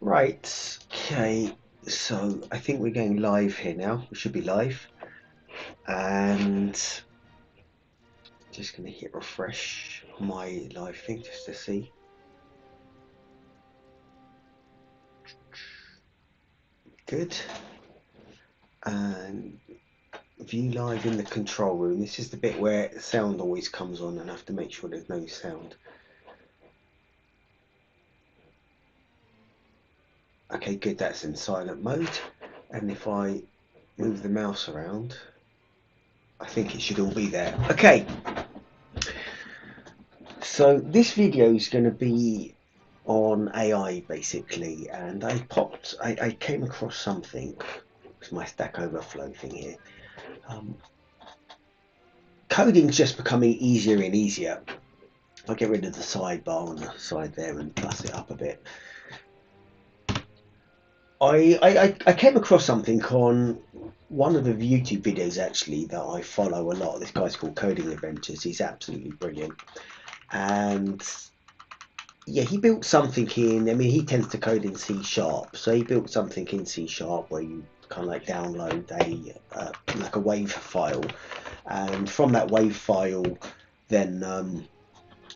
Right, okay, so I think we're going live here now. We should be live. And just going to hit refresh on my live thing just to see. Good. And view live in the control room. This is the bit where sound always comes on and I have to make sure there's no sound. Okay, good, that's in silent mode. And if I move the mouse around, I think it should all be there. Okay, so this video is going to be on AI basically, and I came across something. It's my Stack Overflow thing here. Coding's just becoming easier and easier. I'll get rid of the sidebar on the side there and plus it up a bit. I came across something on one of the YouTube videos actually that I follow a lot. This guy's called Coding Adventures. He's absolutely brilliant. And yeah, he built something in, I mean, he tends to code in C#, so he built something in C# where you kind of like download like a WAV file, and from that WAV file then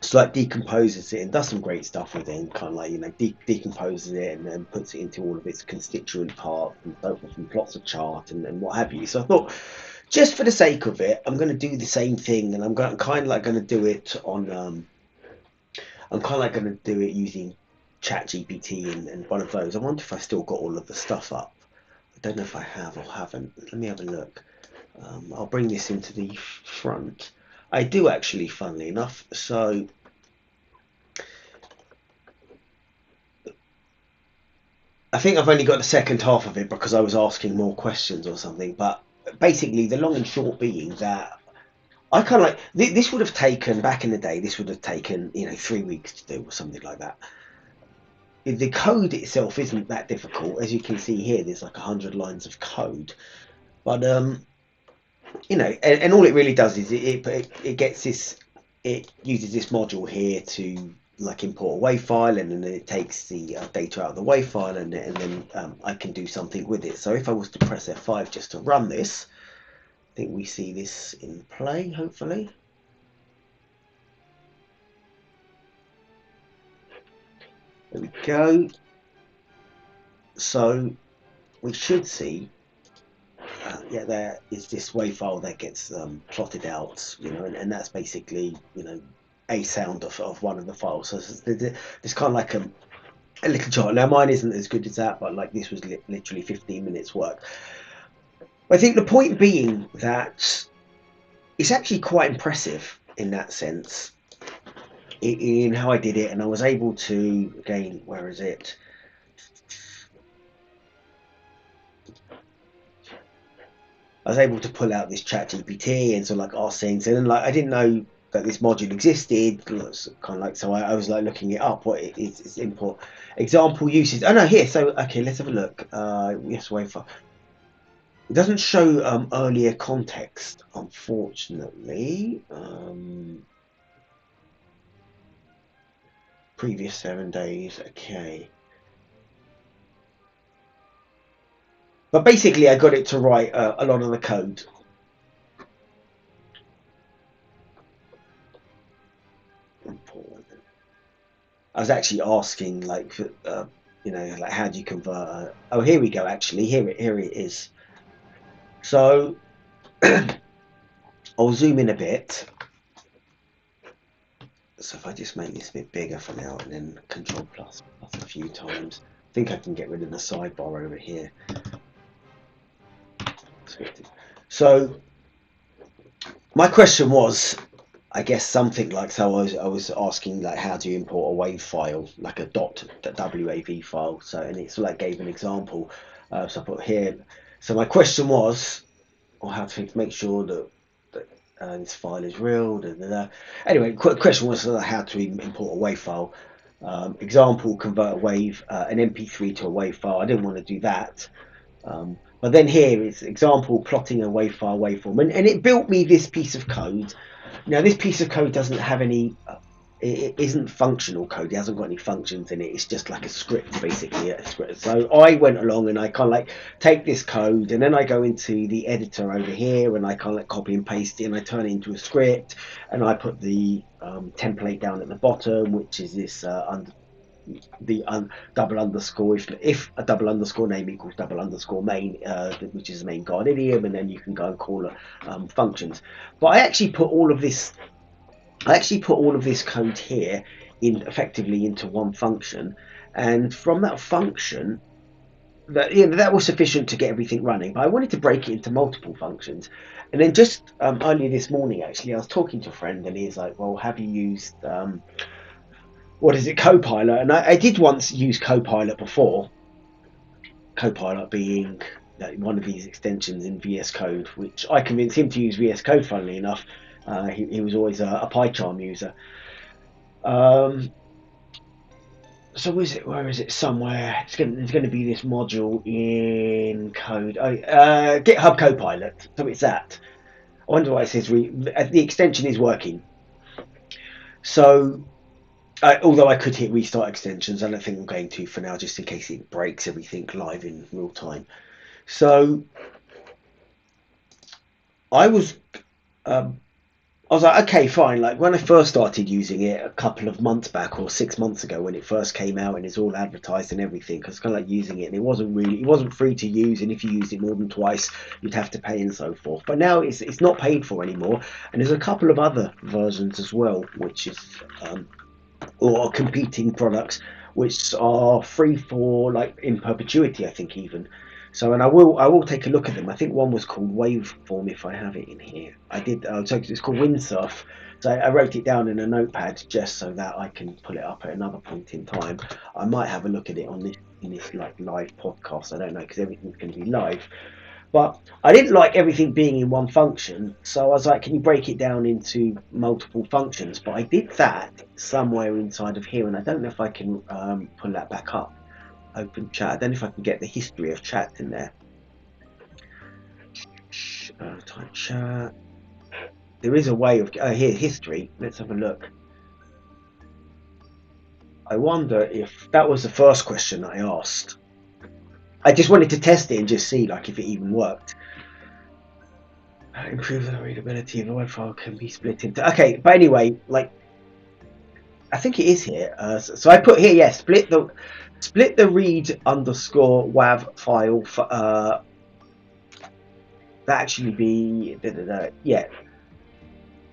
so like decomposes it and does some great stuff with it, and kind of like, you know, decomposes it and then puts it into all of its constituent parts and so forth, and plots a chart and what have you. So I thought, just for the sake of it, I'm going to do the same thing, and I'm kind of like going to do it on I'm kind of like going to do it using ChatGPT and one of those. I wonder if I still got all of the stuff up. I don't know if I have or haven't. Let me have a look. I'll bring this into the front. I do actually, funnily enough. So I think I've only got the second half of it because I was asking more questions or something. But basically, the long and short being that I kind of like this would have taken, back in the day, this would have taken, you know, 3 weeks to do or something like that. The code itself isn't that difficult. As you can see here, there's like 100 lines of code, but you know, and all it really does is it gets this, it uses this module here to like import a WAV file, and then it takes the data out of the WAV file, and then I can do something with it. So if I was to press F5 just to run this, I think we see this in play, hopefully. There we go. So we should see, yeah, there is this WAV file that gets plotted out, you know, and that's basically, you know, a sound of one of the files. So there's kind of like a little chart. Now mine isn't as good as that, but like this was literally 15 minutes work. I think the point being that it's actually quite impressive in that sense, in how I did it, and I was able to, again, where is it? I was able to pull out this ChatGPT and sort of like ask things, and then like I didn't know that this module existed, kind of like, so I was like looking it up. What it is, its import example uses. Oh no, here. So okay, let's have a look. Yes, wait for. It doesn't show earlier context, unfortunately. Previous 7 days. Okay. But basically, I got it to write a lot of the code. I was actually asking, like, you know, like, how do you convert? Oh, here we go. Actually, here it is. So I'll zoom in a bit. So if I just make this a bit bigger for now, and then Control plus a few times, I think I can get rid of the sidebar over here. So my question was, I guess something like, so I was asking like, how do you import a WAV file, like a .wav file? So, and it's like gave an example. So I put here. So my question was, or how to make sure that this file is real. Da, da, da. Anyway, question was how to import a WAV file. Example: convert a WAV, an MP3 to a WAV file. I didn't want to do that. But then here is example plotting a WAV file waveform, and it built me this piece of code. Now this piece of code doesn't have any it isn't functional code. It hasn't got any functions in it. It's just like a script, basically a script. So I went along and I kind of like take this code, and then I go into the editor over here, and I kind of like copy and paste it, and I turn it into a script, and I put the template down at the bottom, which is this double underscore. If a double underscore name equals double underscore main, which is the main guard idiom, and then you can go and call it functions. But I actually put all of this code here in effectively into one function, and from that function, that was sufficient to get everything running. But I wanted to break it into multiple functions, and then just earlier this morning, actually, I was talking to a friend, and he's like, "Well, have you used what is it, Copilot?" And I did once use Copilot before. Copilot being one of these extensions in VS Code, which I convinced him to use VS Code. Funnily enough, he was always a PyCharm user. So is it? Where is it? Somewhere. There's going to be this module in code. GitHub Copilot. So it's that. I wonder why it says the extension is working. So although I could hit restart extensions, I don't think I'm going to for now, just in case it breaks everything live in real time. So I was like, okay, fine. Like when I first started using it a couple of months back, or 6 months ago, when it first came out and it's all advertised and everything, I was kind of like using it, and it wasn't free to use, and if you used it more than twice, you'd have to pay and so forth. But now it's not paid for anymore, and there's a couple of other versions as well, which is or competing products, which are free for like in perpetuity, I think even. So, and I will take a look at them. I think one was called Waveform, if I have it in here. I did. So it's called Windsurf. So I wrote it down in a notepad just so that I can pull it up at another point in time. I might have a look at it on this in this like live podcast. I don't know, because everything's going to be live. But I didn't like everything being in one function, so I was like, can you break it down into multiple functions? But I did that somewhere inside of here, and I don't know if I can pull that back up. Open chat. I don't know if I can get the history of chat in there. Type chat. There is a way of here, history. Let's have a look. I wonder if that was the first question I asked. I just wanted to test it and just see like if it even worked. Improve the readability of the web file can be split into. Okay, but anyway, like I think it is here. So I put here, yes, split the read underscore wav file. That actually be yeah.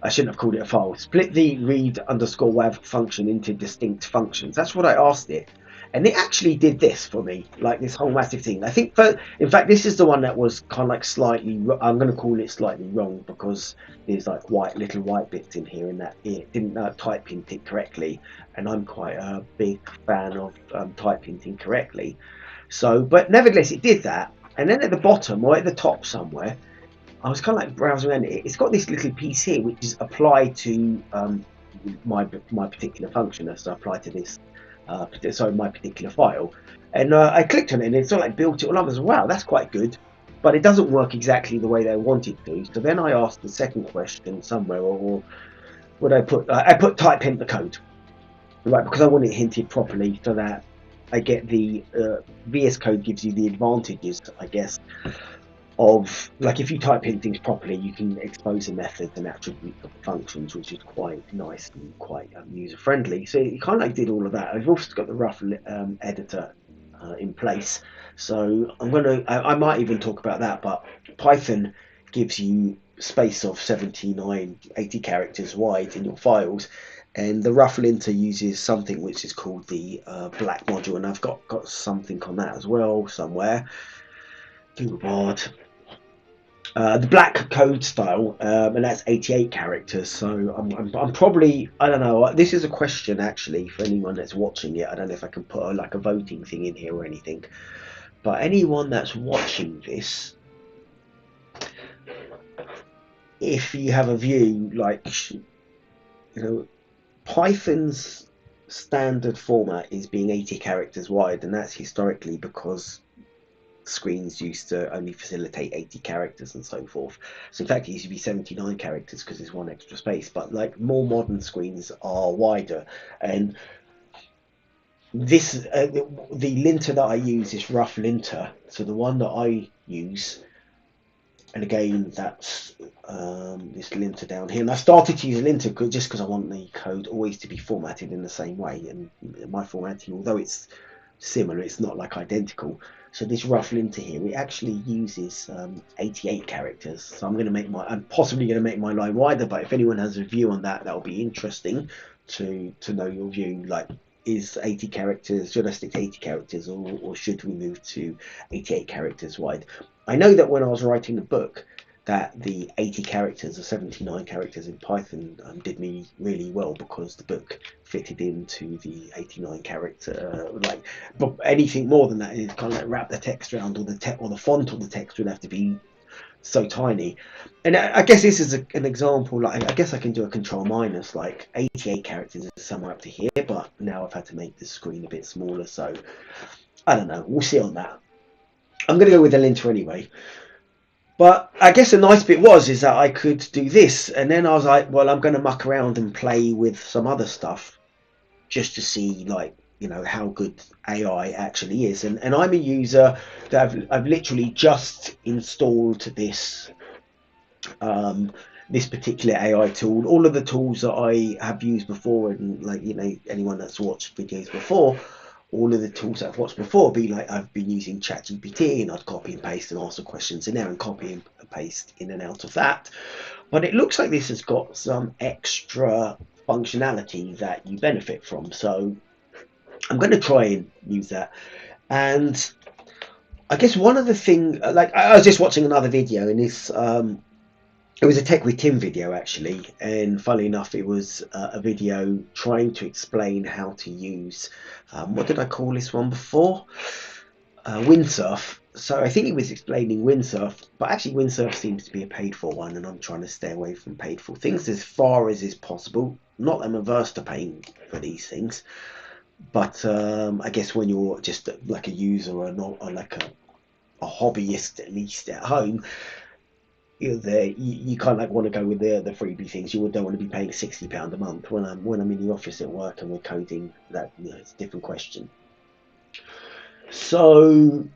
I shouldn't have called it a file. Split the read underscore wav function into distinct functions. That's what I asked it. And it actually did this for me, like this whole massive thing. I think, in fact, this is the one that was kind of like slightly, I'm going to call it slightly wrong, because there's like little white bits in here, and that it didn't type hint it correctly. And I'm quite a big fan of type hinting correctly. So, but nevertheless, it did that. And then at the bottom, or at the top somewhere, I was kind of like browsing around it. It's got this little piece here, which is applied to my particular function, as I apply to this. My particular file, and I clicked on it, and it sort of like built it all up. I was, wow, that's quite good, but it doesn't work exactly the way they want it to. So then I asked the second question somewhere, or what I put? I put type hint the code, right, because I want it hinted properly, so that I get the VS Code gives you the advantages, I guess, of like if you type in things properly, you can expose the methods and attributes of functions, which is quite nice and quite user friendly. So it kind of like did all of that. I've also got the rough editor in place, so I might even talk about that. But Python gives you space of 80 characters wide in your files, and the rough linter uses something which is called the black module, and I've got something on that as well somewhere. Google board. The black code style, and that's 88 characters. So I'm probably, I don't know. This is a question actually for anyone that's watching it. I don't know if I can put like a voting thing in here or anything. But anyone that's watching this, if you have a view, like Python's standard format is being 80 characters wide, and that's historically because screens used to only facilitate 80 characters and so forth. So in fact it used to be 79 characters because there's one extra space, but like more modern screens are wider. And this the linter that I use is rough linter, so the one that I use, and again that's this linter down here, and I started to use linter just because I want the code always to be formatted in the same way, and my formatting, although it's similar, it's not like identical. So this rough linter here, it actually uses 88 characters, so I'm possibly going to make my line wider, but if anyone has a view on that, that'll be interesting to know your view. Like, is 80 characters, should I stick to 80 characters, or should we move to 88 characters wide? I know that when I was writing the book, that the 80 characters or 79 characters in Python did me really well, because the book fitted into the 89 character, like, but anything more than that is kind of like wrap the text around, or the font or the text would have to be so tiny. And I guess this is an example. Like, I guess I can do a control minus, like 88 characters is somewhere up to here, but now I've had to make the screen a bit smaller, so I don't know, we'll see on that. I'm going to go with the linter anyway. But I guess the nice bit is that I could do this, and then I was like, well, I'm going to muck around and play with some other stuff just to see, like, you know, how good AI actually is. And I'm a user that I've literally just installed this this particular AI tool. All of the tools that I have used before, and like, you know, anyone that's watched videos before, all of the tools that I've watched before, be like, I've been using ChatGPT, and I'd copy and paste and answer questions in there, and copy and paste in and out of that. But it looks like this has got some extra functionality that you benefit from, so I'm going to try and use that. And I guess one of the things, like, I was just watching another video, and this it was a Tech with Tim video actually, and funnily enough, it was a video trying to explain how to use what did I call this one before? Windsurf. So I think he was explaining Windsurf, but actually Windsurf seems to be a paid for one, and I'm trying to stay away from paid for things as far as is possible. Not that I'm averse to paying for these things, but I guess when you're just like a user, or not, or like a hobbyist, at least at home, you kind of like want to go with the freebie things. You don't want to be paying £60 a month. When I'm in the office at work and we're coding, that, you know, it's a different question. So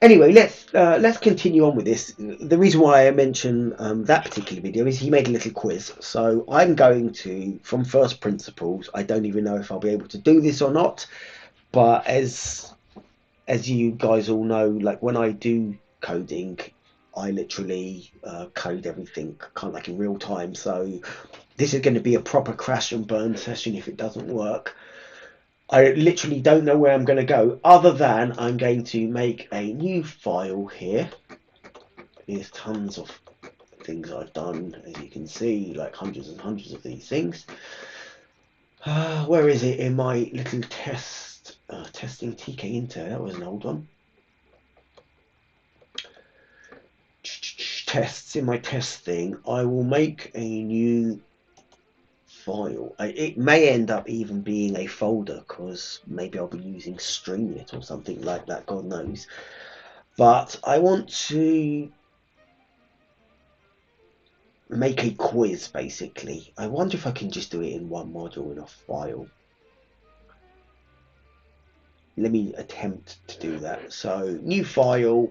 anyway, let's continue on with this. The reason why I mention that particular video is he made a little quiz. So I'm going to, from first principles, I don't even know if I'll be able to do this or not, but as you guys all know, like, when I do coding, I literally code everything kind of like in real time. So this is going to be a proper crash and burn session if it doesn't work. I literally don't know where I'm going to go, other than I'm going to make a new file here. There's tons of things I've done, as you can see, like hundreds and hundreds of these things. Where is it in my little testing TK Inter? That was an old one. Tests, in my test thing, I will make a new file. It may end up even being a folder, because maybe I'll be using Streamlit or something like that, God knows. But I want to make a quiz, basically. I wonder if I can just do it in one module in a file. Let me attempt to do that. So new file,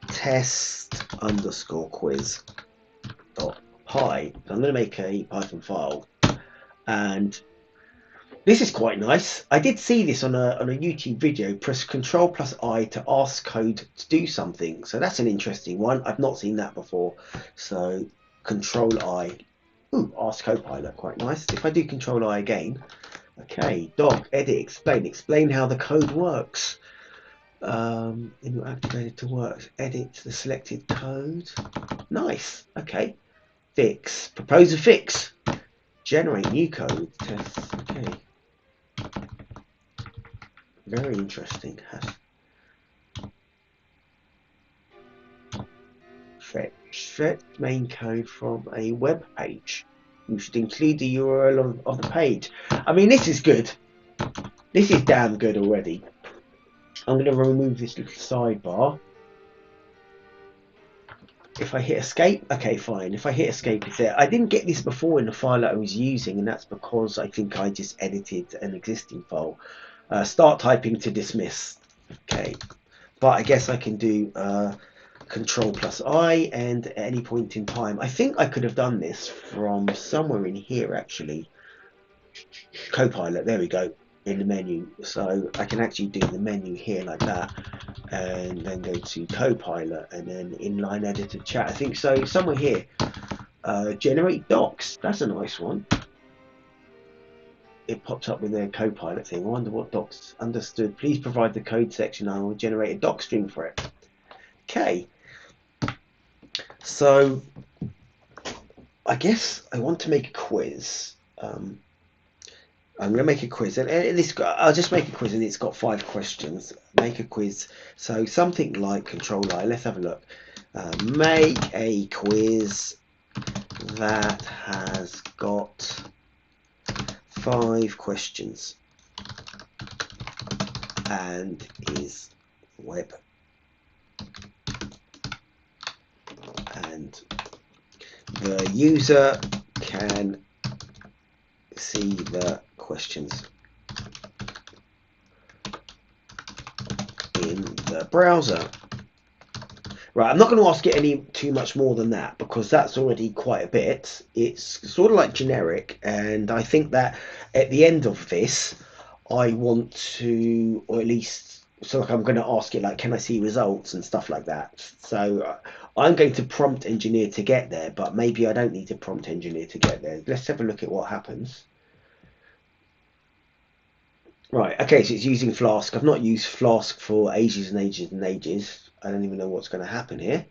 test underscore quiz dot py. So I'm going to make a Python file, and this is quite nice. I did see this on a YouTube video. Press Ctrl+I to ask code to do something. So that's an interesting one. I've not seen that before. So Control-I. Ooh, ask copilot, quite nice. If I do Control-I again, okay, doc, edit, explain. Explain how the code works. And you're activated to work. Edit the selected code. Nice. Okay. Fix. Propose a fix. Generate new code. Test. Okay. Very interesting. Fetch main code from a web page. You should include the URL of the page. I mean, this is good. This is damn good already. I'm going to remove this little sidebar. If I hit escape, okay, fine. If I hit escape, it's there. I didn't get this before in the file that I was using, and that's because I think I just edited an existing file. Start typing to dismiss. Okay, but I guess I can do Control plus I, and at any point in time, I think I could have done this from somewhere in here actually. Copilot, there we go, in the menu. So I can actually do the menu here like that, and then go to Copilot, and then inline editor chat. I think so, somewhere here. Generate docs, that's a nice one. It pops up with their Copilot thing. I wonder what docs. Understood. Please provide the code section. I will generate a doc string for it. Okay. So I guess I want to make a quiz. I'm going to make a quiz, and I'll just make a quiz, and it's got 5 questions. Make a quiz. So something like Control I. Let's have a look. Make a quiz that has got 5 questions and is web, and the user can see the questions in the browser. Right, I'm not going to ask it any too much more than that, because that's already quite a bit. It's sort of like generic, and I think that at the end of this, I want to, or at least, so like I'm going to ask it like, can I see results and stuff like that. So I'm going to prompt engineer to get there, but maybe I don't need to prompt engineer to get there. Let's have a look at what happens. Right, okay, so it's using Flask. I've not used Flask for ages and ages and ages. I don't even know what's going to happen here.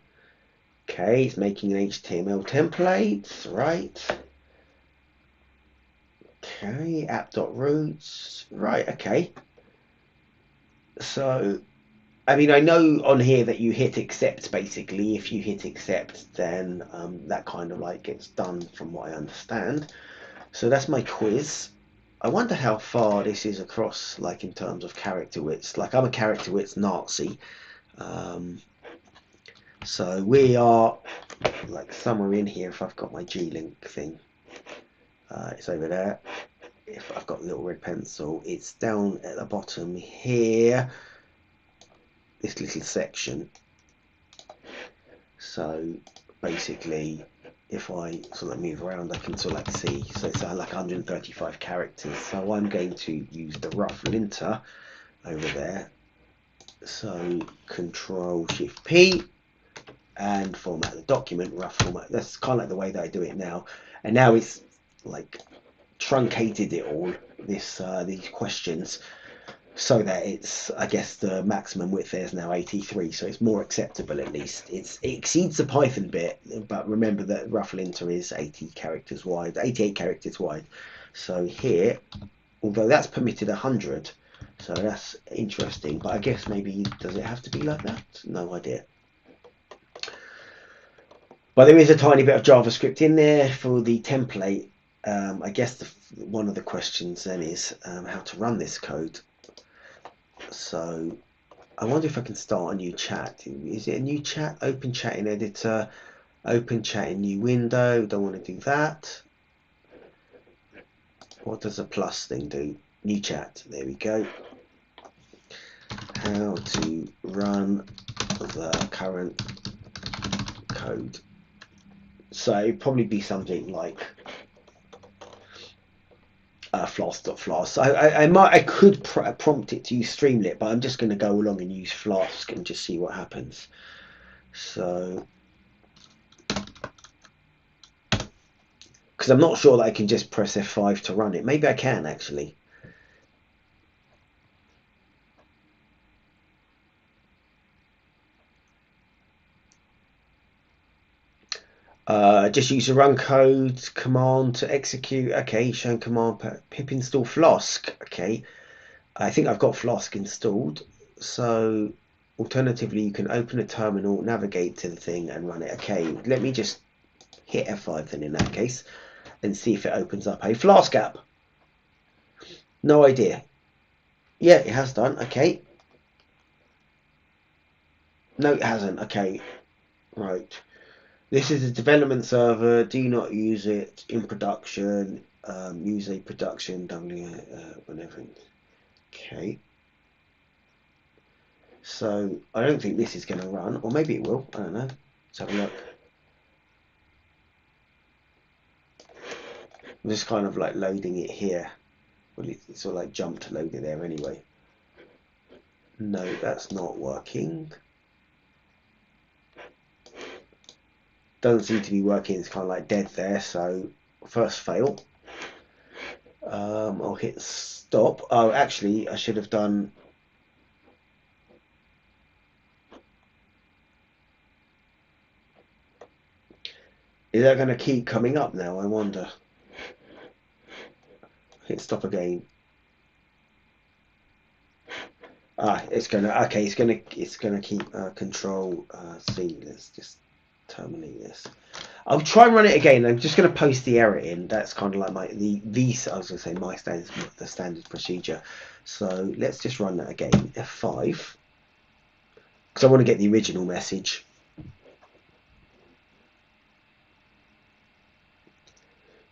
Okay, it's making an HTML template, right? Okay, app.roots, right, okay. So, I mean, I know on here that you hit accept, basically. If you hit accept, then that kind of like gets done from what I understand. So that's my quiz. I wonder how far this is across, like in terms of character widths. Like I'm a character widths Nazi. So we are like somewhere in here. If I've got my G-Link thing, it's over there. If I've got the little red pencil, it's down at the bottom here. This little section. So basically, if I sort of move around, I can sort of like see. So it's like 135 characters. So I'm going to use the rough linter over there. So Control Shift P and format the document, rough format. That's kind of like the way that I do it now. And now it's like truncated it all, these questions, so that it's, I guess the maximum width there is now 83, so it's more acceptable at least. It exceeds the Python bit, but remember that rough linter is 80 characters wide, 88 characters wide. So here, although that's permitted 100, so that's interesting, but I guess maybe, does it have to be like that? No idea. But there is a tiny bit of JavaScript in there for the template. I guess one of the questions then is how to run this code. So I wonder if I can start a new chat. Is it a new chat? Open chat in editor, open chat in new window. Don't want to do that. What does a plus thing do? New chat. There we go. How to run the current code. So it'd probably be something like Flask.Flask. I could prompt it to use Streamlit, but I'm just going to go along and use Flask and just see what happens. So, because I'm not sure that I can just press F5 to run it. Maybe I can actually. Just use the run code command to execute. Okay, showing command pip install Flask. Okay, I think I've got Flask installed. So alternatively, you can open a terminal, navigate to the thing, and run it. Okay, let me just hit F5 then in that case, and see if it opens up a Flask app. No idea. Yeah, it has done. Okay. No, it hasn't. Okay, right. This is a development server. Do not use it in production. Use a production whenever. Okay. So I don't think this is going to run, or maybe it will. I don't know. Let's have a look. I'm just kind of like loading it here. Well, it's sort of like jumped to load it there anyway. No, that's not working. Doesn't seem to be working. It's kind of like dead there. So first fail. I'll hit stop. Oh, actually, I should have done. Is that going to keep coming up now? I wonder. Hit stop again. Ah, it's gonna. Okay, it's gonna keep control C. Let's just terminate this. I'll try and run it again. I'm just going to post the error in. That's kind of like my the I was going to say my standard, the standard procedure. So let's just run that again. F5 because I want to get the original message.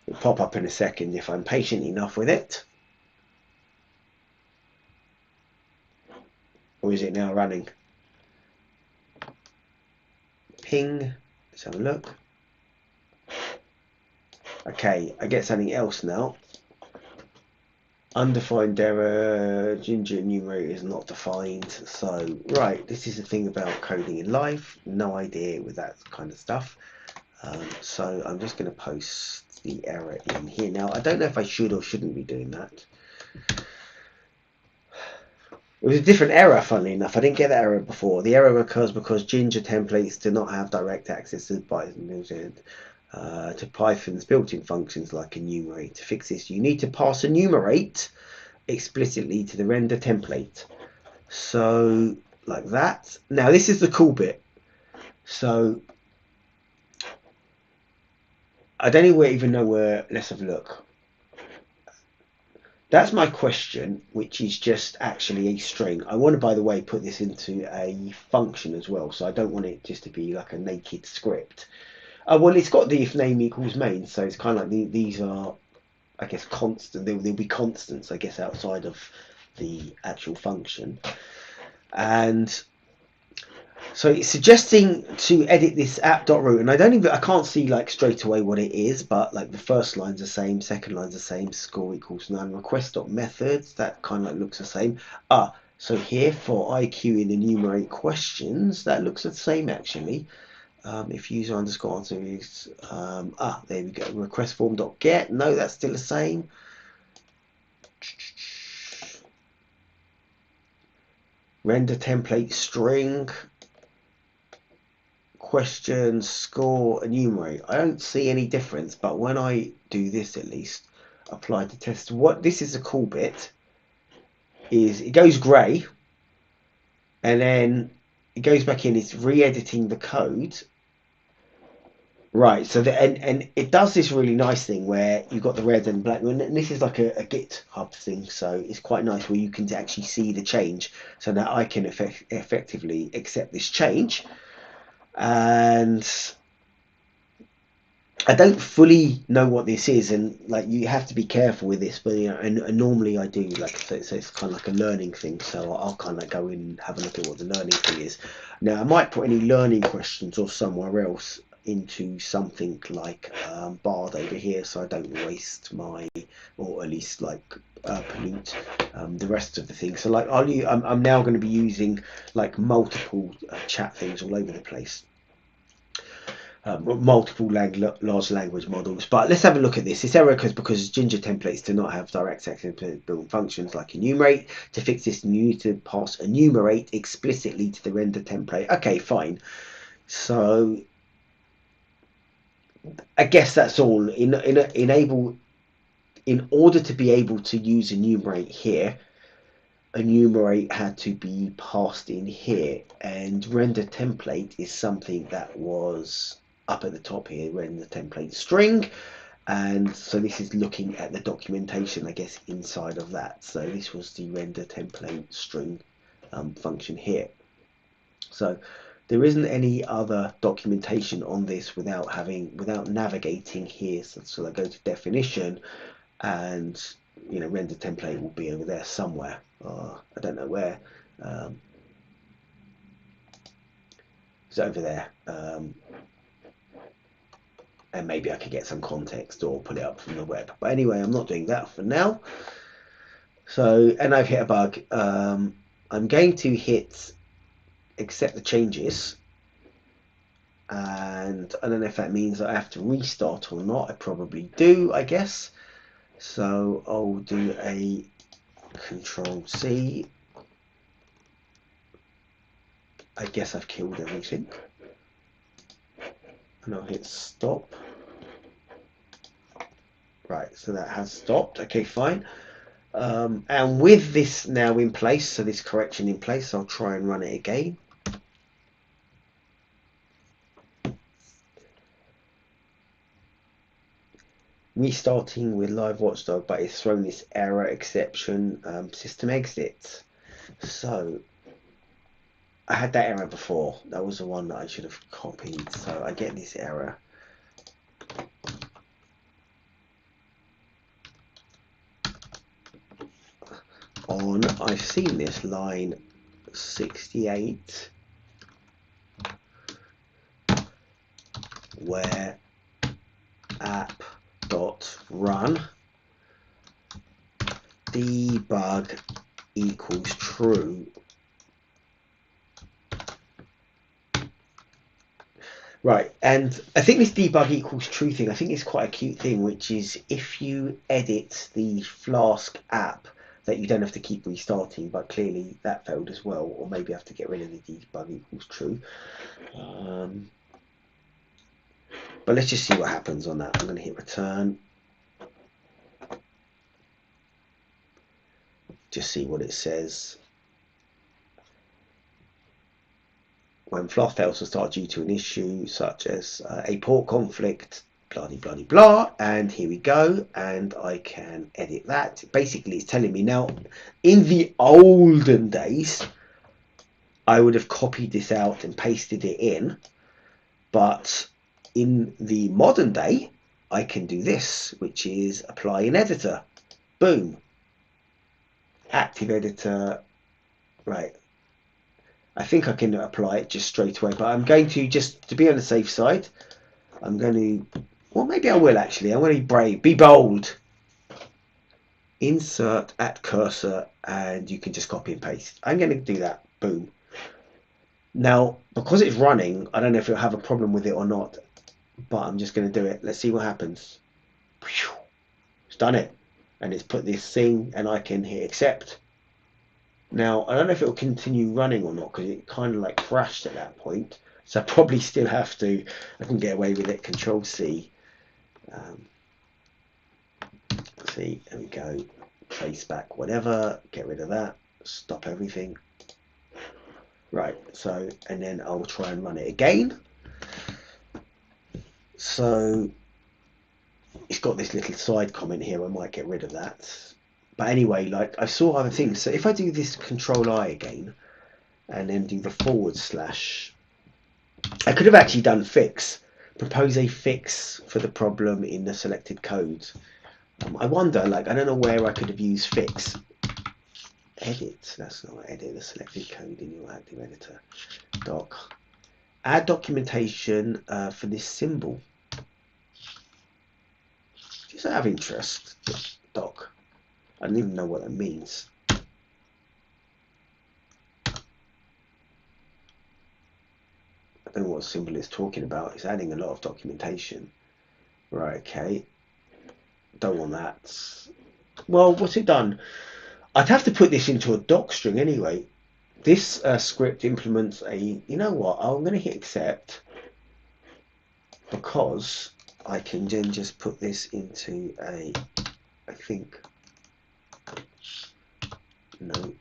It'll pop up in a second if I'm patient enough with it. Or is it now running? Ping. Let's have a look. Okay, I get something else now. Undefined error, Ginger enumerator is not defined. So, right, this is the thing about coding in life. No idea with that kind of stuff. So I'm just going to post the error in here. Now, I don't know if I should or shouldn't be doing that. It was a different error, funnily enough. I didn't get that error before. The error occurs because Ginger templates do not have direct access to Python's built-in functions like enumerate. To fix this, you need to pass enumerate explicitly to the render template. So, like that. Now, this is the cool bit. So, I don't even know where. Let's have a look. That's my question, which is just actually a string. I want to, by the way, put this into a function as well. So I don't want it just to be like a naked script. Well, it's got the if name equals main. So it's kind of like these are, I guess, constant. There'll be constants, I guess, outside of the actual function. And so it's suggesting to edit this app.root, and I can't see like straight away what it is, but like the first line's the same, second line's the same, score equals none, request.methods, that kind of like looks the same. So here for IQ in enumerate questions, that looks the same actually. If user underscore answer is, there we go, request form.get, no, that's still the same. Render template string. Question, score, enumerate. I don't see any difference, but when I do this at least, apply to test, what this is a cool bit, is it goes grey, and then it goes back in, it's re-editing the code. Right, so and it does this really nice thing where you've got the red and black, and this is like a GitHub thing, so it's quite nice where you can actually see the change, so that I can effectively accept this change. And I don't fully know what this is, and like you have to be careful with this. But and normally I do like so it's kind of like a learning thing. So I'll kind of go in and have a look at what the learning thing is. Now I might put any learning questions or somewhere else into something like Bard over here, so I don't waste my, or at least like pollute the rest of the thing. So like I'm now going to be using like multiple chat things all over the place. Multiple large language models. But let's have a look at this. This error occurs because Ginger templates do not have direct access to built functions like enumerate. To fix this, you need to pass enumerate explicitly to the render template. Okay, fine. So I guess that's all. In order to be able to use enumerate here, enumerate had to be passed in here, and render template is something that was up at the top here, render template string, and so this is looking at the documentation, I guess, inside of that. So this was the render template string function here. So there isn't any other documentation on this without navigating here. So I go to definition, and render template will be over there somewhere. I don't know where. It's over there. And maybe I could get some context or pull it up from the web. But anyway, I'm not doing that for now. So, and I've hit a bug. I'm going to hit accept the changes. And I don't know if that means that I have to restart or not. I probably do, I guess. So I'll do a Control C. I guess I've killed everything. And I'll hit stop. Right, so that has stopped. Okay, fine. And with this now in place, so this correction in place, I'll try and run it again. Restarting with live watchdog, but it's thrown this error exception, system exit. So I had that error before. That was the one that I should have copied. So I get this error. I've seen this line 68, where app.run debug equals true. Right, and I think this debug equals true thing, I think it's quite a cute thing, which is if you edit the Flask app, that you don't have to keep restarting, but clearly that failed as well, or maybe I have to get rid of the debug equals true. But let's just see what happens on that. I'm going to hit return. Just see what it says. When Flask fails to start due to an issue such as a port conflict, blah, blah, blah, blah, and here we go, and I can edit that. Basically, it's telling me now, in the olden days, I would have copied this out and pasted it in, but in the modern day, I can do this, which is apply an editor. Boom. Active editor. Right. I think I can apply it just straight away, but I'm going to, just to be on the safe side, I'm going to, well, maybe I will actually. I'm going to be brave, be bold. Insert at cursor, and you can just copy and paste. I'm going to do that. Boom. Now, because it's running, I don't know if it'll have a problem with it or not, but I'm just going to do it. Let's see what happens. It's done it. And it's put this thing, and I can hit accept. Now, I don't know if it will continue running or not, because it kind of like crashed at that point. So I probably still have to, I can get away with it, Control C. See, there we go. Trace back, whatever, get rid of that, stop everything. Right, so, and then I'll try and run it again. So, it's got this little side comment here, I might get rid of that. But anyway, like I saw other things. So if I do this Control I again, and then do the /, I could have actually done fix, propose a fix for the problem in the selected code. I wonder, like, I don't know where I could have used fix. Edit, that's not edit the selected code in your active editor. Doc. Add documentation for this symbol. Just out of interest, doc. I don't even know what that means. I don't know what symbol it's talking about. It's adding a lot of documentation. Right, okay. Don't want that. Well, what's it done? I'd have to put this into a doc string anyway. This script implements a, you know what, I'm going to hit accept, because I can then just put this into a, I think, no.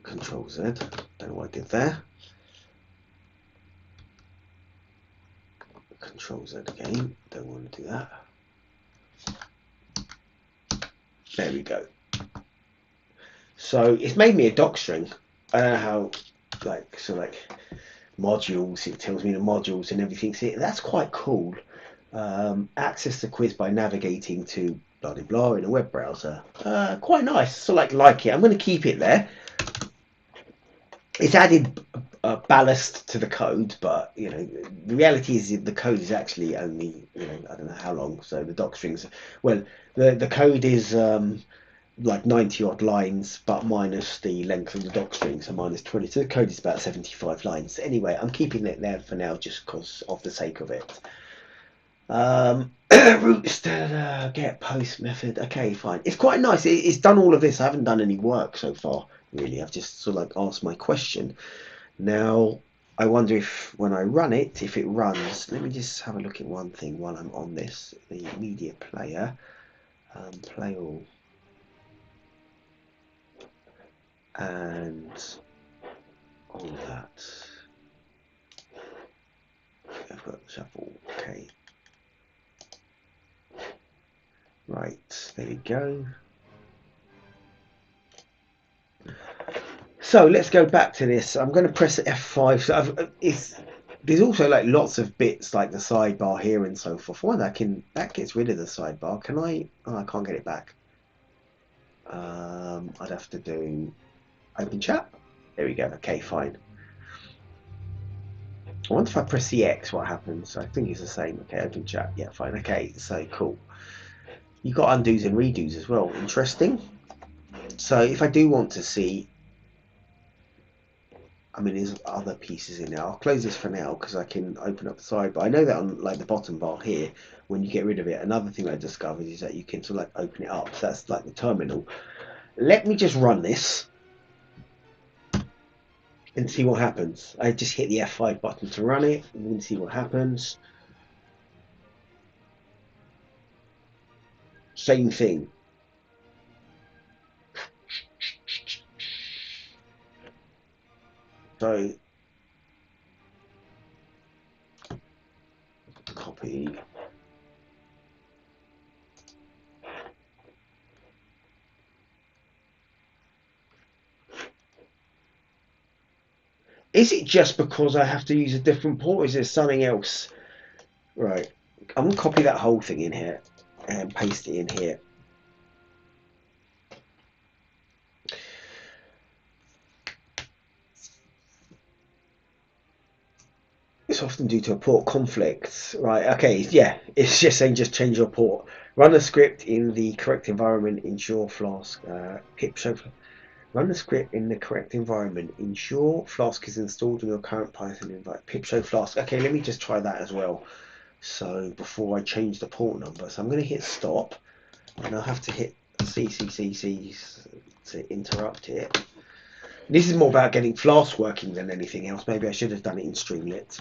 Control Z, don't know what I did there. Control Z again. Don't want to do that. There we go. So it's made me a doc string. I don't know how, like modules. It tells me the modules and everything. See, that's quite cool. Access the quiz by navigating to blah blah blah in a web browser. Quite nice. So like it. I'm going to keep it there. It's added ballast to the code, but you know the reality is the code is actually only I don't know how long. So the doc strings, well, the code is like 90 odd lines, but minus the length of the doc string, so minus 20. So the code is about 75 lines. Anyway, I'm keeping it there for now just because of the sake of it. Root get post method. Okay, fine. It's quite nice. It's done all of this. I haven't done any work so far, really. I've just sort of like asked my question. Now, I wonder if when I run it, if it runs. Let me just have a look at one thing while I'm on this. The media player. Play all. And on that, I've got shuffle. Okay. Right, there we go. So let's go back to this. I'm going to press F5. So there's also like lots of bits like the sidebar here and so forth. One that gets rid of the sidebar. Can I? Oh, I can't get it back. I'd have to do open chat. There we go. Okay, fine. I wonder if I press the X, what happens? I think it's the same. Okay, open chat. Yeah, fine. Okay, so cool. You got undos and redos as well. Interesting. So if I do want to see, I mean, there's other pieces in there. I'll close this for now because I can open up the sidebar. I know that on like the bottom bar here, when you get rid of it, another thing I discovered is that you can sort of like open it up. So that's like the terminal. Let me just run this and see what happens. I just hit the F5 button to run it and see what happens. Same thing. So copy. Is it just because I have to use a different port? Or is there something else? Right. I'm going to copy that whole thing in here and paste it in here. It's often due to a port conflict. Right, okay, yeah. It's just saying just change your port. Run a script in the correct environment, ensure Flask pip show. Run the script in the correct environment. Ensure Flask is installed in your current Python environment. Pip show Flask. Okay, let me just try that as well. So before I change the port number, so I'm going to hit stop, and I'll have to hit CCCC to interrupt it. This is more about getting Flask working than anything else. Maybe I should have done it in Streamlit.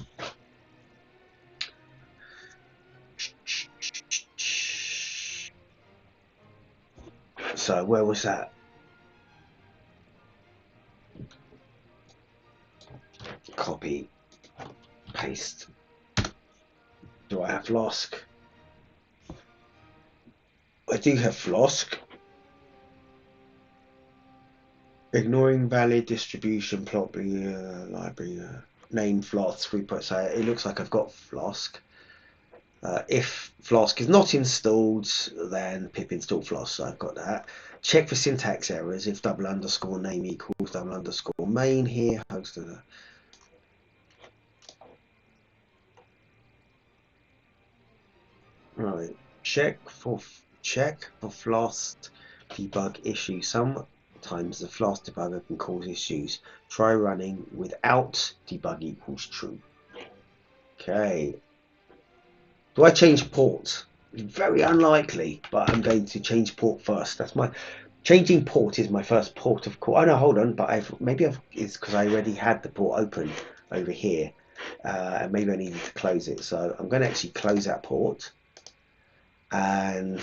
So where was that? Copy, paste. Do I have Flask? I do have Flask. Ignoring valid distribution plot library name Flask we put. So it looks like I've got Flask. If Flask is not installed, then pip install Flask. So I've got that. Check for syntax errors if double underscore name equals double underscore main here. Host of the right. Check for Flask debug issue. Sometimes the Flask debugger can cause issues. Try running without debug equals true. Okay. Do I change port? Very unlikely, but I'm going to change port first. That's my changing port is my first port of call. Oh no, hold on, but it's because I already had the port open over here, and maybe I needed to close it. So I'm going to actually close that port and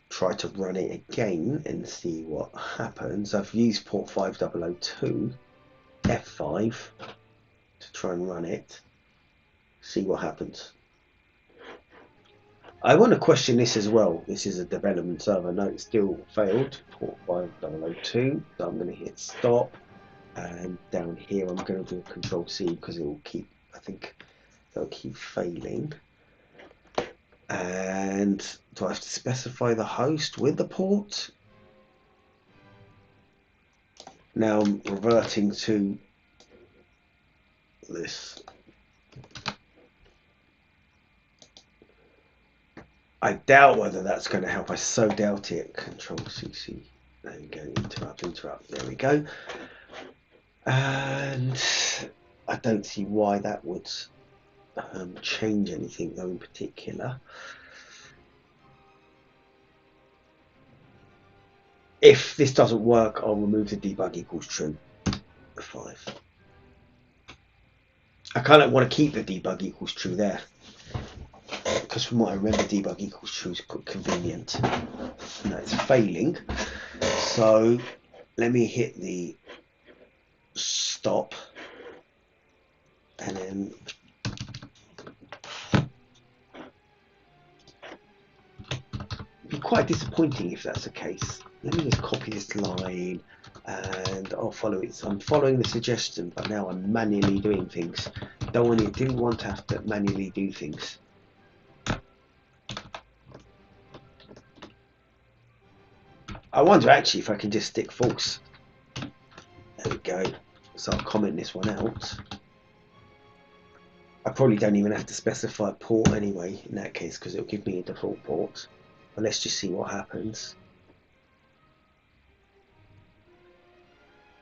try to run it again and see what happens. I've used port 5002 F5 to try and run it. See what happens. I want to question this as well. This is a development server. No, it still failed. Port 5002. So I'm going to hit stop. And down here, I'm going to do a Control C because it will keep, I think, it'll keep failing. And do I have to specify the host with the port? Now I'm reverting to this. I doubt whether that's going to help. I so doubt it. Control CC. There we go. Interrupt. There we go. And I don't see why that would change anything though in particular. If this doesn't work, I'll remove the debug equals true. 5. I kind of want to keep the debug equals true there, because from what I remember, debug equals true is convenient. Now it's failing, so let me hit the stop, and then it'd be quite disappointing if that's the case. Let me just copy this line and I'll follow it. So I'm following the suggestion, but now I'm manually doing things. Didn't want to have to manually do things. I wonder actually if I can just stick false. There we go. So I'll comment this one out. I probably don't even have to specify port anyway in that case, because it'll give me a default port. But let's just see what happens.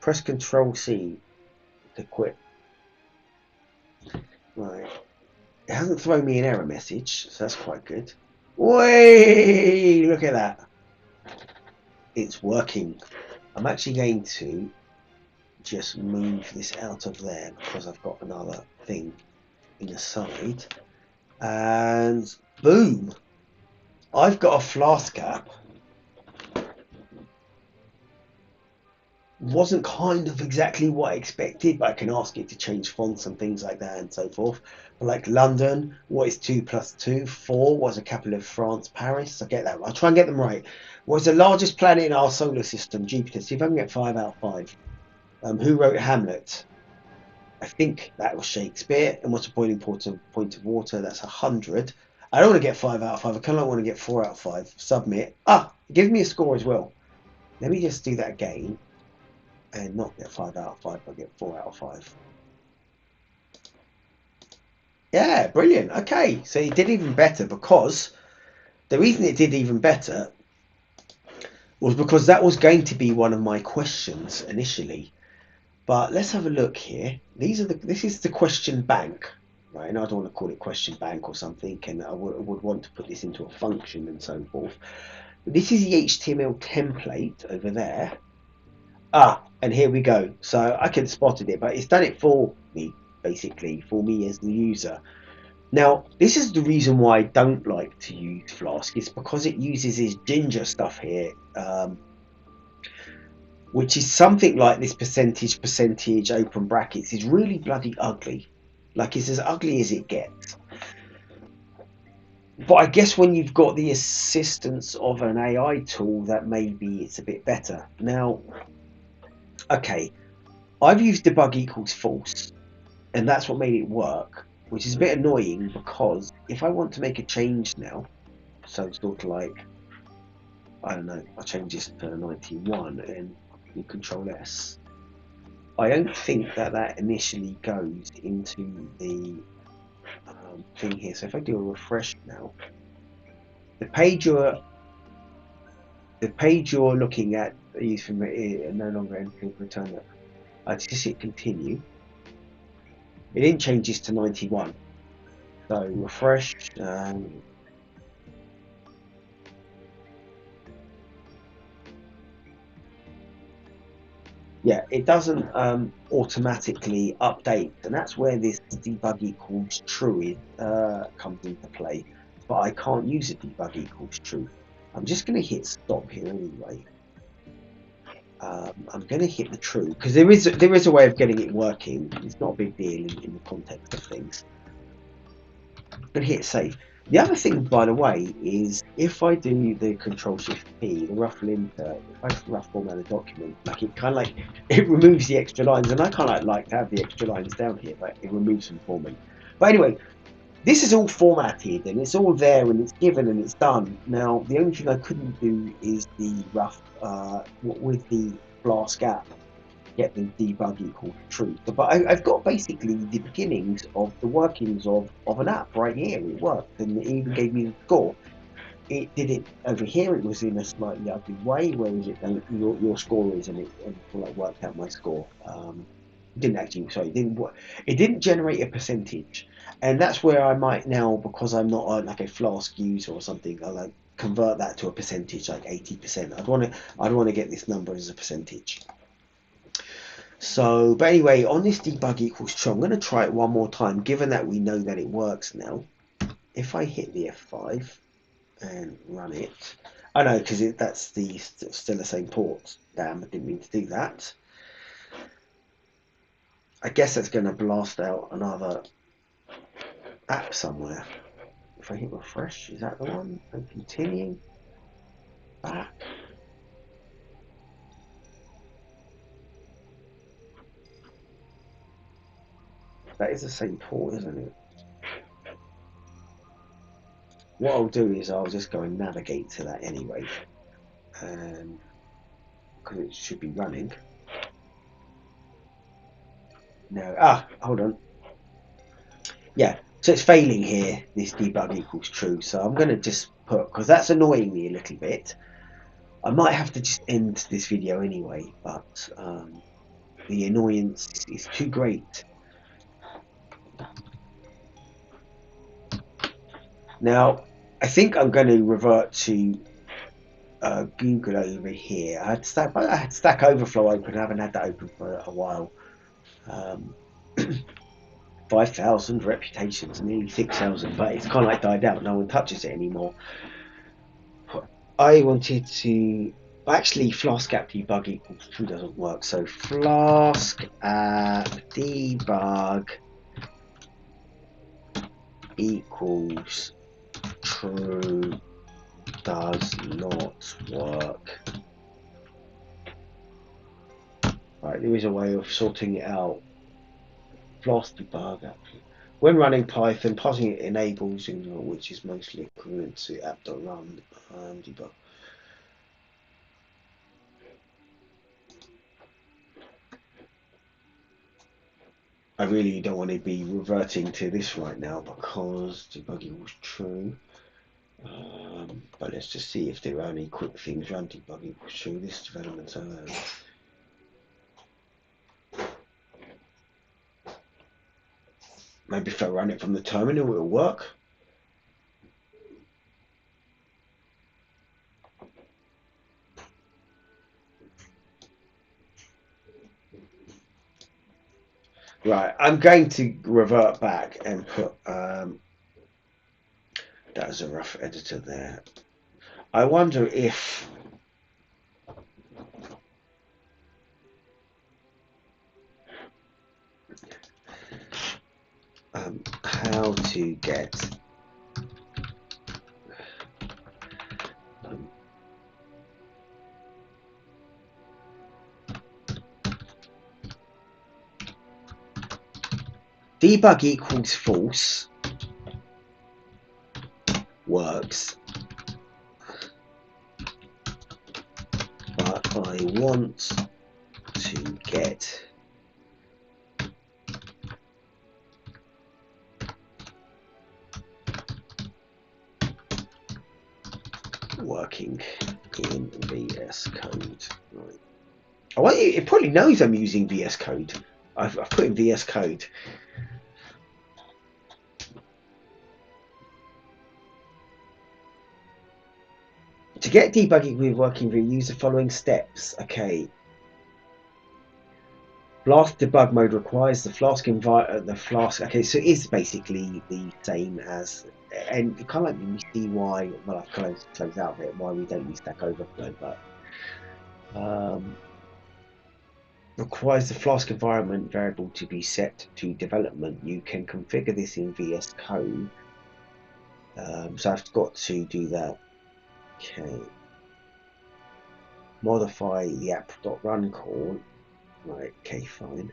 Press Control C to quit. Right. It hasn't thrown me an error message, so that's quite good. Way! Look at that. It's working. I'm actually going to just move this out of there because I've got another thing in the side. And boom! I've got a Flask app. Wasn't kind of exactly what I expected, but I can ask it to change fonts and things like that and so forth. But like London, what is 2 plus 2? 4 was a capital of France, Paris. I get that. I'll try and get them right. What is the largest planet in our solar system? Jupiter. See if I can get 5 out of 5. Who wrote Hamlet? I think that was Shakespeare. And what's the boiling point of water? That's 100. I don't want to get 5 out of 5. I kind of want to get 4 out of 5. Submit. Give me a score as well. Let me just do that again. And not get 5 out of 5, but get 4 out of 5. Yeah, brilliant. Okay, so it did even better, because the reason it did even better was because that was going to be one of my questions initially. But let's have a look here. This is the question bank, right? And I don't want to call it question bank or something, and I would want to put this into a function and so forth. But this is the HTML template over there. And here we go. So I can spotted it, but it's done it for me, basically, for me as the user. Now, this is the reason why I don't like to use Flask. It's because it uses this ginger stuff here, which is something like this percentage, open brackets. Is really bloody ugly. Like, it's as ugly as it gets. But I guess when you've got the assistance of an AI tool, that maybe it's a bit better. Now, okay, I've used debug equals false, and that's what made it work, which is a bit annoying, because if I want to make a change now, so sort of like, I don't know, I'll change this to 91 and do Control S. I don't think that initially goes into the thing here. So if I do a refresh now, the page you're looking at is from no longer anything return that. I just hit continue. It didn't change this to 91. So refresh. Yeah, it doesn't automatically update, and that's where this debug equals true comes into play. But I can't use it debug equals true. I'm just going to hit stop here anyway. I'm going to hit the true, because there is a way of getting it working. It's not a big deal in the context of things. going to hit save. The other thing, by the way, is if I do the Control Shift P, the rough linter, if I rough format the document, like it kind of like it removes the extra lines, and I kind of like to have the extra lines down here, but it removes them for me. But anyway, this is all formatted and it's all there and it's given and it's done. Now, the only thing I couldn't do is the rough with the Flask app, get the debug equal to true. But I've got basically the beginnings of the workings of an app right here. It worked and it even gave me the score. It did it over here. It was in a slightly ugly way. Where is it? Your score is, and it like worked out my score. It didn't actually. Sorry, it didn't. It didn't generate a percentage, and that's where I might now, because I'm not like a Flask user or something. I like convert that to a percentage, like 80%. I'd want to get this number as a percentage. So, but anyway, on this debug equals true, I'm going to try it one more time, given that we know that it works now. If I hit the F5 and run it, I know, because that's still the same port. Damn, I didn't mean to do that. I guess that's going to blast out another app somewhere. If I hit refresh, is that the one? And continue. Back. That is the same port, isn't it? What I'll do is I'll just go and navigate to that anyway. Because it should be running. No, hold on. Yeah, so it's failing here, this debug equals true. So I'm going to just put, because that's annoying me a little bit. I might have to just end this video anyway, but the annoyance is too great. Now, I think I'm going to revert to Google over here. I had Stack Overflow open. I haven't had that open for a while. 5,000 reputations, nearly 6,000, but it's kind of like died out. No one touches it anymore. I wanted to actually Flask app debug equals true doesn't work. So Flask app debug equals true does not work. Right, there is a way of sorting it out. Flask debug app. When running Python, parsing it enables, which is mostly equivalent to app.run debug. I really don't want to be reverting to this right now because debugging was true. But let's just see if there are any quick things around debugging was true. This development maybe if I run it from the terminal, it'll work. Right, I'm going to revert back and put that as a rough editor there. I wonder if how to get debug equals false works, but I want to get working in VS Code. Right. Oh, it probably knows I'm using VS Code. I've put in VS Code. To get debugging with working view, use the following steps. Okay. Flask debug mode requires the Flask Okay, so it is basically the same as, and it kind of like we see why. Well, I've closed out a bit why we don't use Stack Overflow, but requires the Flask environment variable to be set to development. You can configure this in VS Code. So I've got to do that. Okay. Modify the app.run call. Right, okay, fine.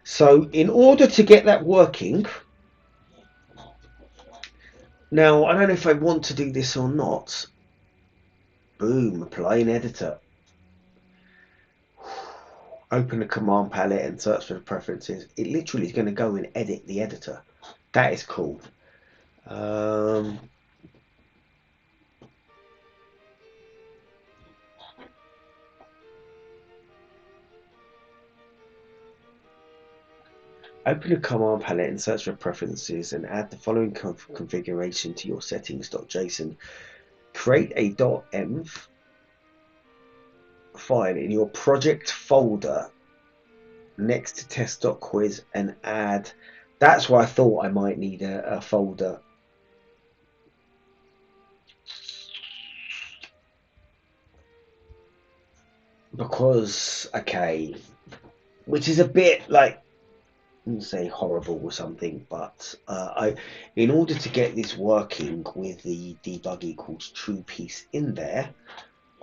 So in order to get that working, now I don't know if I want to do this or not. Boom, apply an editor. Open the command palette and search for the preferences. It literally is going to go and edit the editor. That is cool. Open the command palette and search for preferences and add the following configuration to your settings.json. Create a .env file in your project folder next to test.quiz and add. That's why I thought I might need a folder. Because, okay, which is a bit like, I wouldn't say horrible or something, but in order to get this working with the debug equals true piece in there,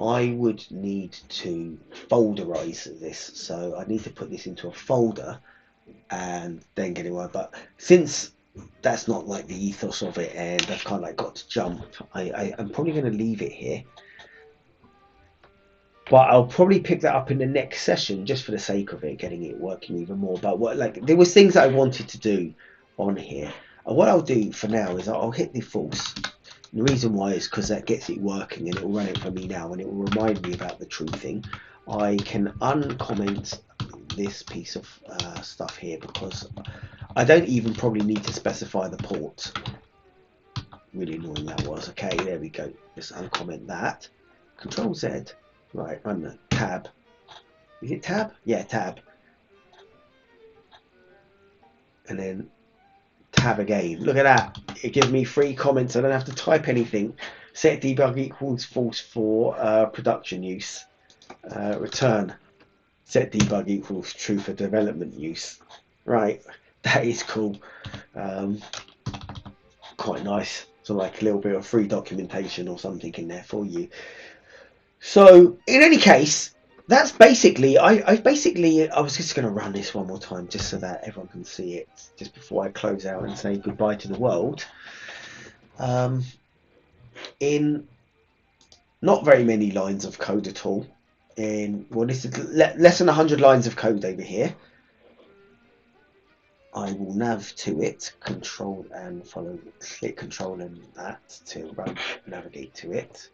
I would need to folderize this. So I need to put this into a folder and then get it work. But since that's not like the ethos of it, and I've kind of like got to jump, I'm probably going to leave it here. But I'll probably pick that up in the next session just for the sake of it, getting it working even more. But what, like, there was things that I wanted to do on here. And what I'll do for now is I'll hit the false. And the reason why is because that gets it working and it will run it for me now and it will remind me about the true thing. I can uncomment this piece of stuff here because I don't even probably need to specify the port. Really annoying that was. Okay, there we go. Let's uncomment that. Control Z. Right, run the tab. Is it tab? Yeah, tab. And then tab again. Look at that. It gives me 3 comments. I don't have to type anything. Set debug equals false for production use. Return. Set debug equals true for development use. Right, that is cool. Quite nice. So like a little bit of free documentation or something in there for you. So in any case, that's basically, I was just going to run this one more time just so that everyone can see it just before I close out and say goodbye to the world. In not very many lines of code at all. Well, this is less than 100 lines of code over here. I will nav to it, control and follow, click control and that to navigate to it.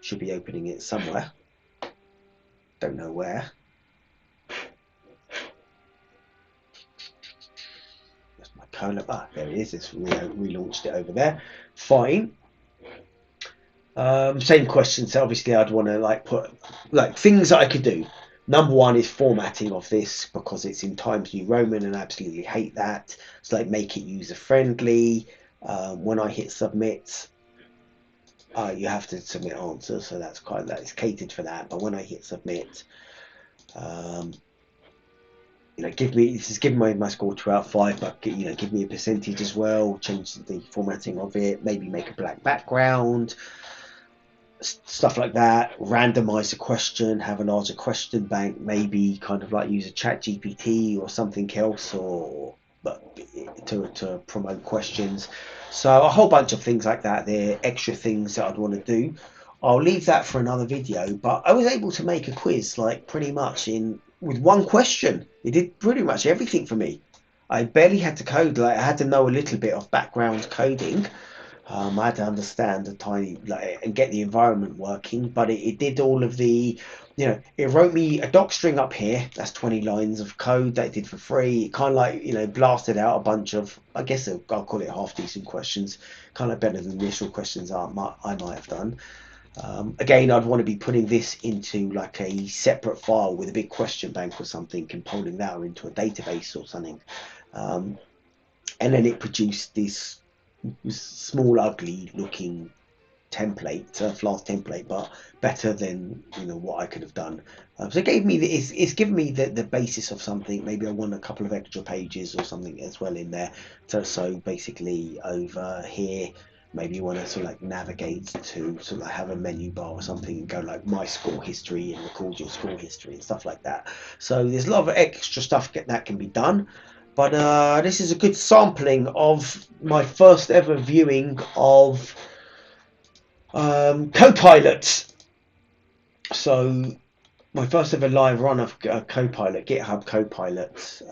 Should be opening it somewhere. Don't know where. There's my color. Ah, there it is. It's relaunched it over there. Fine. Same question. So obviously, I'd want to like put like things that I could do. Number one is formatting of this because it's in Times New Roman and I absolutely hate that. So like make it user friendly. When I hit submit, you have to submit answers, so that's catered for that. But when I hit submit, give me, this is giving my score 2 out of 5, but give me a percentage as well. Change the formatting of it, maybe make a black background, stuff like that. Randomize the question, have a larger question bank, maybe kind of like use a chat GPT or something else, or to promote questions. So a whole bunch of things like that. They're extra things that I'd want to do. I'll leave that for another video, but I was able to make a quiz like pretty much with one question. It did pretty much everything for me. I barely had to code. Like I had to know a little bit of background coding. I had to understand the tiny and get the environment working, but it did all of the, it wrote me a doc string up here. That's 20 lines of code that it did for free. It kind of like, blasted out a bunch of, I guess I'll call it half decent questions, kind of better than the initial questions I might have done. Again, I'd want to be putting this into like a separate file with a big question bank or something and pulling that into a database or something. And then it produced this small, ugly looking template, Flask template, but better than what I could have done. So it gave me it's given me the basis of something. Maybe I want a couple of extra pages or something as well in there. So basically over here, maybe you want to sort of like navigate to sort of like have a menu bar or something and go like my school history and record your school history and stuff like that. So there's a lot of extra stuff that can be done. But this is a good sampling of my first ever viewing of Copilot. So my first ever live run of Copilot, GitHub Copilot,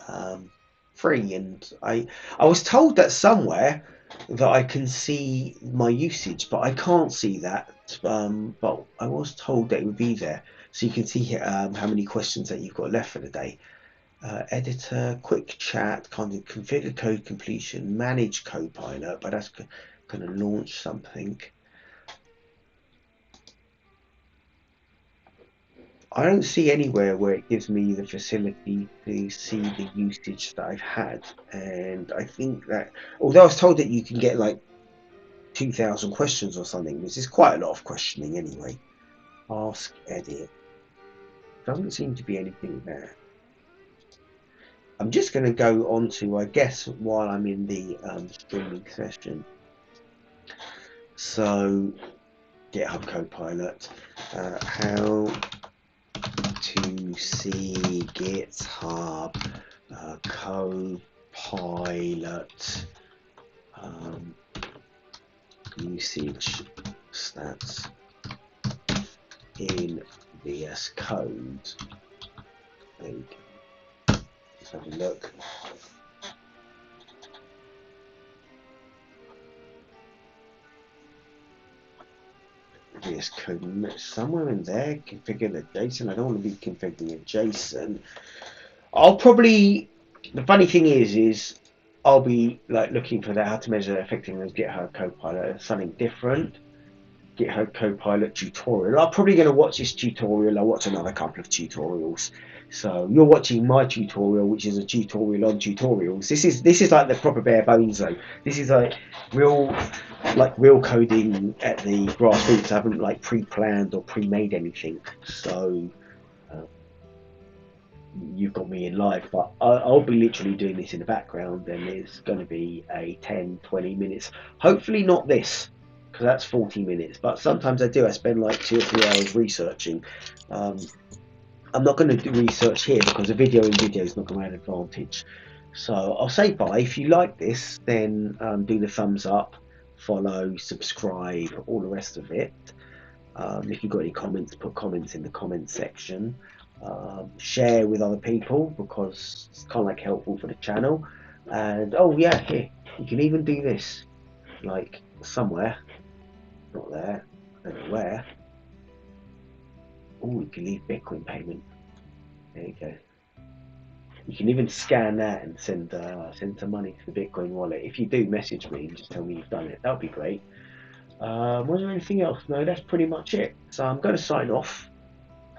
free, and I was told that somewhere that I can see my usage, but I can't see that. But I was told that it would be there, so you can see how many questions that you've got left for the day. Editor, quick chat, kind of configure code completion, manage Copilot, but that's going to launch something. I don't see anywhere where it gives me the facility to see the usage that I've had, and I think that although I was told that you can get like 2,000 questions or something, which is quite a lot of questioning anyway. Ask, edit. Doesn't seem to be anything there. I'm just going to go on to, I guess, while I'm in the streaming session. So, GitHub Copilot. How to see GitHub Copilot usage stats in VS Code. There we go. Let's have a look. VS Code somewhere in there. Configure the JSON. I don't want to be configuring a JSON. I'll probably. The funny thing is I'll be like looking for that how to measure effectiveness GitHub Copilot. Something different. GitHub Copilot tutorial. I'm probably going to watch this tutorial. I'll watch another couple of tutorials. So you're watching my tutorial, which is a tutorial on tutorials. This is like the proper bare bones though. This is like real coding at the grassroots. I haven't like pre-planned or pre-made anything. So you've got me in live, but I'll be literally doing this in the background, and it's going to be a 10-20 minutes. Hopefully not this, because that's 40 minutes, but sometimes I spend like 2 or 3 hours researching. I'm not going to do research here because a video in video is not going to have an advantage. So I'll say bye. If you like this, then do the thumbs up, follow, subscribe, all the rest of it. If you've got any comments, put comments in the comment section. Share with other people because it's kind of like helpful for the channel. And oh yeah, here you can even do this, like somewhere, not there, I don't know where. Oh, you can leave Bitcoin payment. There you go. You can even scan that and send some money to the Bitcoin wallet. If you do, message me and just tell me you've done it. That would be great. Was there anything else? No, that's pretty much it. So I'm going to sign off,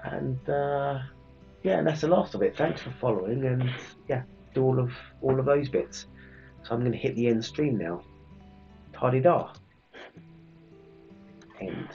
and yeah, and that's the last of it. Thanks for following, and yeah, do all of those bits. So I'm going to hit the end stream now. Ta-di-da. End.